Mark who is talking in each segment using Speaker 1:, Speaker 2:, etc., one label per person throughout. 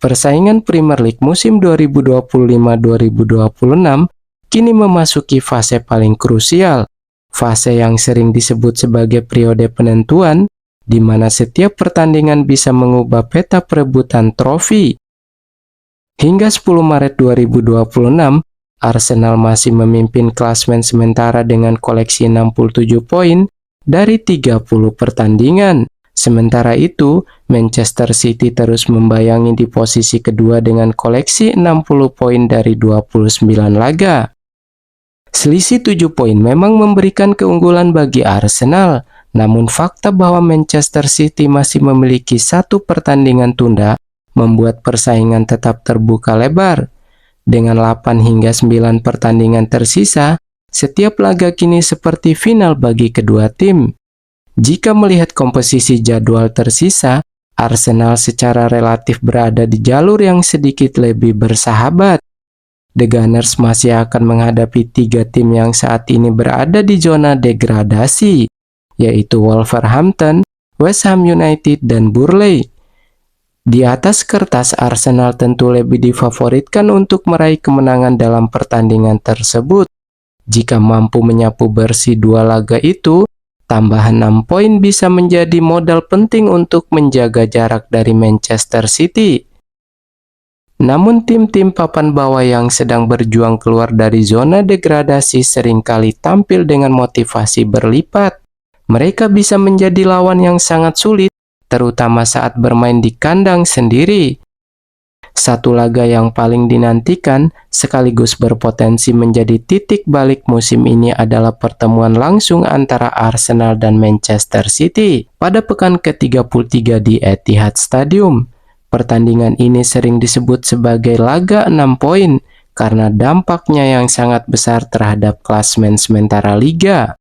Speaker 1: Persaingan Premier League musim 2025-2026 kini memasuki fase paling krusial, fase yang sering disebut sebagai periode penentuan, di mana setiap pertandingan bisa mengubah peta perebutan trofi. Hingga 10 Maret 2026, Arsenal masih memimpin klasemen sementara dengan koleksi 67 poin dari 30 pertandingan. Sementara itu, Manchester City terus membayangi di posisi kedua dengan koleksi 60 poin dari 29 laga. Selisih 7 poin memang memberikan keunggulan bagi Arsenal, namun fakta bahwa Manchester City masih memiliki satu pertandingan tunda membuat persaingan tetap terbuka lebar. Dengan 8 hingga 9 pertandingan tersisa, setiap laga kini seperti final bagi kedua tim. Jika melihat komposisi jadwal tersisa, Arsenal secara relatif berada di jalur yang sedikit lebih bersahabat. The Gunners masih akan menghadapi 3 tim yang saat ini berada di zona degradasi, yaitu Wolverhampton, West Ham United, dan Burnley. Di atas kertas, Arsenal tentu lebih difavoritkan untuk meraih kemenangan dalam pertandingan tersebut. Jika mampu menyapu bersih 2 laga itu, tambahan 6 poin bisa menjadi modal penting untuk menjaga jarak dari Manchester City. Namun tim-tim papan bawah yang sedang berjuang keluar dari zona degradasi seringkali tampil dengan motivasi berlipat. Mereka bisa menjadi lawan yang sangat sulit, terutama saat bermain di kandang sendiri. Satu laga yang paling dinantikan sekaligus berpotensi menjadi titik balik musim ini adalah pertemuan langsung antara Arsenal dan Manchester City pada pekan ke-33 di Etihad Stadium. Pertandingan ini sering disebut sebagai laga 6 poin karena dampaknya yang sangat besar terhadap klasemen sementara liga.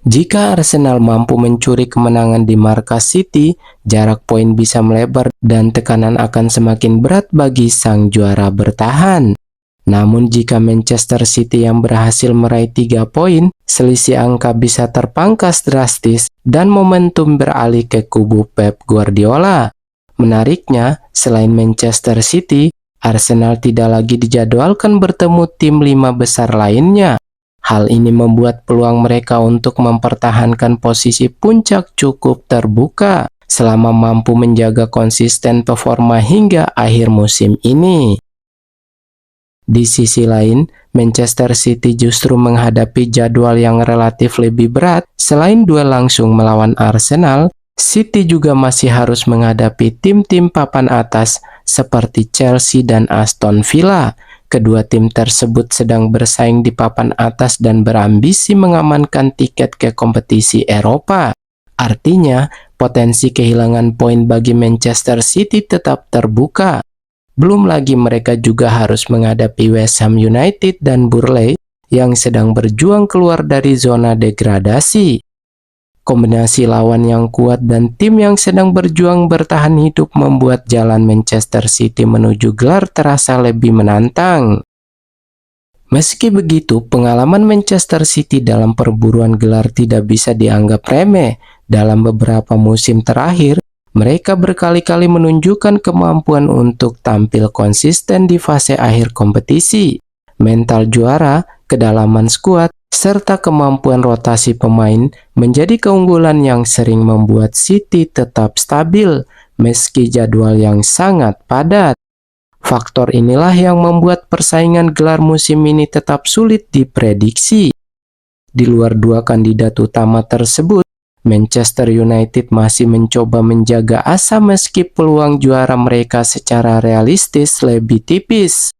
Speaker 1: Jika Arsenal mampu mencuri kemenangan di markas City, jarak poin bisa melebar dan tekanan akan semakin berat bagi sang juara bertahan. Namun jika Manchester City yang berhasil meraih 3 poin, selisih angka bisa terpangkas drastis dan momentum beralih ke kubu Pep Guardiola. Menariknya, selain Manchester City, Arsenal tidak lagi dijadwalkan bertemu tim 5 besar lainnya. Hal ini membuat peluang mereka untuk mempertahankan posisi puncak cukup terbuka selama mampu menjaga konsisten performa hingga akhir musim ini. Di sisi lain, Manchester City justru menghadapi jadwal yang relatif lebih berat. Selain duel langsung melawan Arsenal, City juga masih harus menghadapi tim-tim papan atas seperti Chelsea dan Aston Villa. Kedua tim tersebut sedang bersaing di papan atas dan berambisi mengamankan tiket ke kompetisi Eropa. Artinya, potensi kehilangan poin bagi Manchester City tetap terbuka. Belum lagi mereka juga harus menghadapi West Ham United dan Burnley yang sedang berjuang keluar dari zona degradasi. Kombinasi lawan yang kuat dan tim yang sedang berjuang bertahan hidup membuat jalan Manchester City menuju gelar terasa lebih menantang. Meski begitu, pengalaman Manchester City dalam perburuan gelar tidak bisa dianggap remeh. Dalam beberapa musim terakhir, mereka berkali-kali menunjukkan kemampuan untuk tampil konsisten di fase akhir kompetisi. Mental juara, kedalaman skuad, serta kemampuan rotasi pemain menjadi keunggulan yang sering membuat City tetap stabil meski jadwal yang sangat padat. Faktor inilah yang membuat persaingan gelar musim ini tetap sulit diprediksi. Di luar 2 kandidat utama tersebut, Manchester United masih mencoba menjaga asa meski peluang juara mereka secara realistis lebih tipis.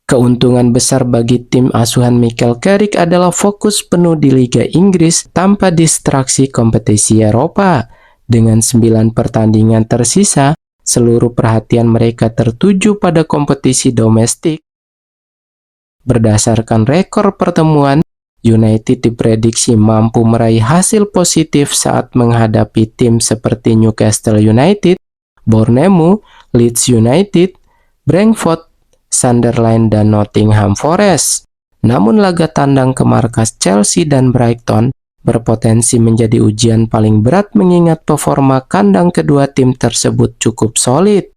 Speaker 1: Keuntungan besar bagi tim asuhan Michael Carrick adalah fokus penuh di Liga Inggris tanpa distraksi kompetisi Eropa. Dengan 9 pertandingan tersisa, seluruh perhatian mereka tertuju pada kompetisi domestik. Berdasarkan rekor pertemuan, United diprediksi mampu meraih hasil positif saat menghadapi tim seperti Newcastle United, Bournemouth, Leeds United, Brentford, Sunderland, dan Nottingham Forest. Namun laga tandang ke markas Chelsea dan Brighton berpotensi menjadi ujian paling berat mengingat performa kandang kedua tim tersebut cukup solid.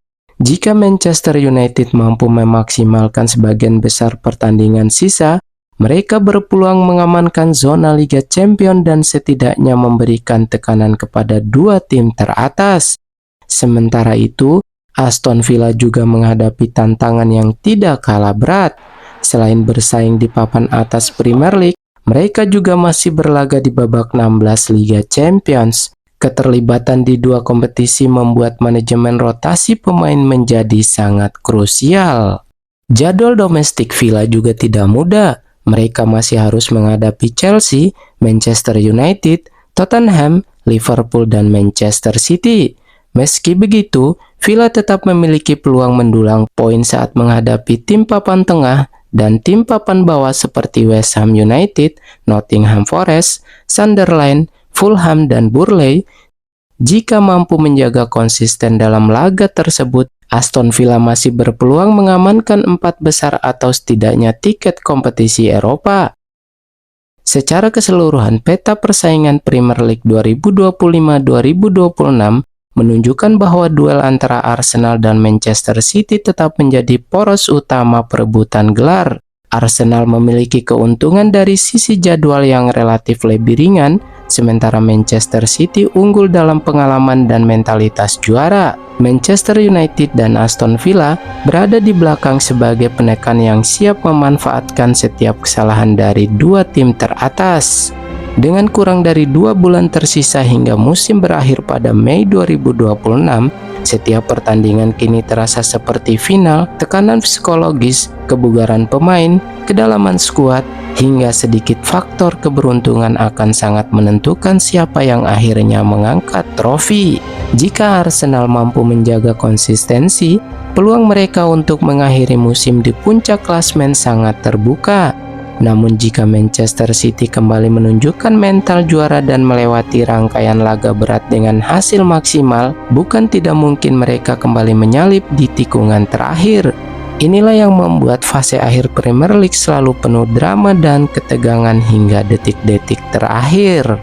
Speaker 1: Jika Manchester United mampu memaksimalkan sebagian besar pertandingan sisa, mereka berpeluang mengamankan zona Liga Champions dan setidaknya memberikan tekanan kepada dua tim teratas. Sementara itu, Aston Villa juga menghadapi tantangan yang tidak kalah berat. Selain bersaing di papan atas Premier League, mereka juga masih berlaga di babak 16 Liga Champions. Keterlibatan di dua kompetisi membuat manajemen rotasi pemain menjadi sangat krusial. Jadwal domestik Villa juga tidak mudah. Mereka masih harus menghadapi Chelsea, Manchester United, Tottenham, Liverpool, dan Manchester City. Meski begitu, Villa tetap memiliki peluang mendulang poin saat menghadapi tim papan tengah dan tim papan bawah seperti West Ham United, Nottingham Forest, Sunderland, Fulham, dan Burnley. Jika mampu menjaga konsisten dalam laga tersebut, Aston Villa masih berpeluang mengamankan 4 besar atau setidaknya tiket kompetisi Eropa. Secara keseluruhan, peta persaingan Premier League 2025-2026 menunjukkan bahwa duel antara Arsenal dan Manchester City tetap menjadi poros utama perebutan gelar. Arsenal memiliki keuntungan dari sisi jadwal yang relatif lebih ringan, sementara Manchester City unggul dalam pengalaman dan mentalitas juara. Manchester United dan Aston Villa berada di belakang sebagai penekan yang siap memanfaatkan setiap kesalahan dari dua tim teratas. Dengan kurang dari 2 bulan tersisa hingga musim berakhir pada Mei 2026, setiap pertandingan kini terasa seperti final. Tekanan psikologis, kebugaran pemain, kedalaman skuad, hingga sedikit faktor keberuntungan akan sangat menentukan siapa yang akhirnya mengangkat trofi. Jika Arsenal mampu menjaga konsistensi, peluang mereka untuk mengakhiri musim di puncak klasemen sangat terbuka. Namun jika Manchester City kembali menunjukkan mental juara dan melewati rangkaian laga berat dengan hasil maksimal, bukan tidak mungkin mereka kembali menyalip di tikungan terakhir. Inilah yang membuat fase akhir Premier League selalu penuh drama dan ketegangan hingga detik-detik terakhir.